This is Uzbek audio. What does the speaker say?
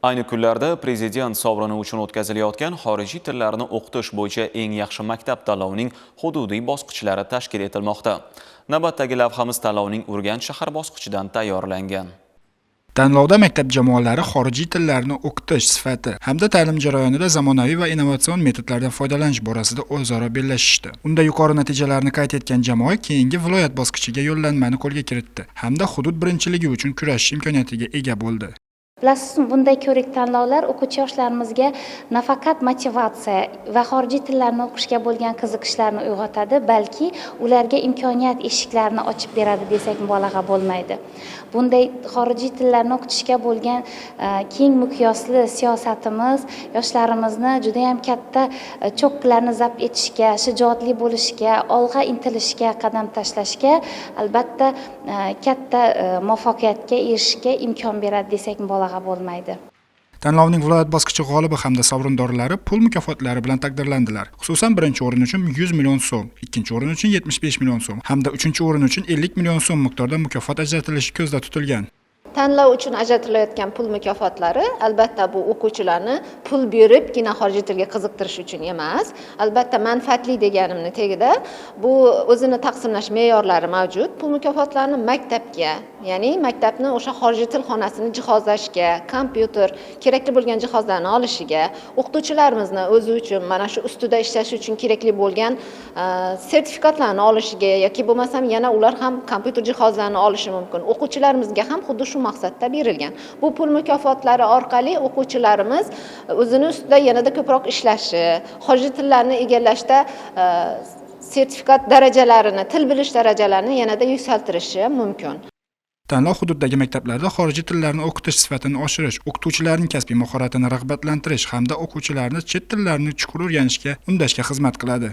Ayni kunlarda Prezident sovrini uchun o'tkazilayotgan xorijiy tillarni o'qitish bo'yicha eng yaxshi maktab tanlovining hududiy bosqichlari tashkil etilmoqda. Navbatdagi lavhamiz tanlovning Urganch shahar bosqichidan tayyorlangan. Tanlovda maktab jamoalari xorijiy tillarni o'qitish sifati hamda ta'lim jarayonida zamonaviy va innovatsion metodlardan foydalanish borasida o'zaro bellashishdi. Unda yuqori natijalarni qayd etgan jamoa keyingi viloyat bosqichiga yo'llanmani qo'lga kiritdi hamda hudud birinchiligi uchun kurashish imkoniyatiga ega bo'ldi. Bilasizmi, bunday ko'rik tanlovlar o'quvchi yoshlarimizga nafaqat motivatsiya va xorijiy tillarni o'qishga bo'lgan qiziqishlarni uyg'otadi, balki ularga imkoniyat eshiklarini ochib beradi desak mubolag'a bo'lmaydi. Bunday xorijiy tillarni o'qitishga bo'lgan keng miqyosli siyosatimiz yoshlarimizni juda ham katta cho'qqilarni zabt etishga, shijoatli bo'lishga, olg'a intilishga, qadam tashlashga, albatta katta muvaffaqiyatga erishishga imkon beradi desak mubolag'a bo'lmaydi. Tanlovning viloyat bosqichi g'olibi hamda sovrindorlari pul mukofotlari bilan taqdirlandilar. Xususan, birinchi o'rin uchun 100 million so'm, ikkinchi o'rin uchun 75 million so'm hamda uchinchi o'rin uchun 50 million so'm miqdorda mukofot ajratilishi ko'zda tutilgan. Tanlov uchun ajratilayotgan pul mukofotlari albatta bu o'quvchilarni pul beribgina xorijiy tilga qiziqtirish uchun emas, albatta manfaatli deganimni tagida bu o'zini taqsimlash me'yorlari mavjud. Pul mukofotlarini maktabga, ya'ni maktabni o'sha xorijiy til xonasini jihozlashga, kompyuter, kerakli bo'lgan jihozlarni olishiga, o'qituvchilarimizni o'zi uchun mana shu ustida ishlash uchun kerakli bo'lgan sertifikatlarni olishiga yoki bo'lmasam yana ular ham kompyuter jihozlarini olishi mumkin. O'quvchilarimizga ham xuddi shu maqsadda berilgan. Bu pul mukofotlari orqali o'quvchilarimiz o'zini ustida yanada ko'proq ishlashi, xorijiy tillarni egallashda sertifikat darajalarini, til bilish darajalarini yanada yuksaltirishi mumkin. Tanlov hududdagi maktablarda xorijiy tillarni o'qitish sifatini oshirish, o'qituvchilarning kasbiy mahoratini rag'batlantirish hamda o'quvchilarni chet tillarini chuqur o'rganishga undashga xizmat qiladi.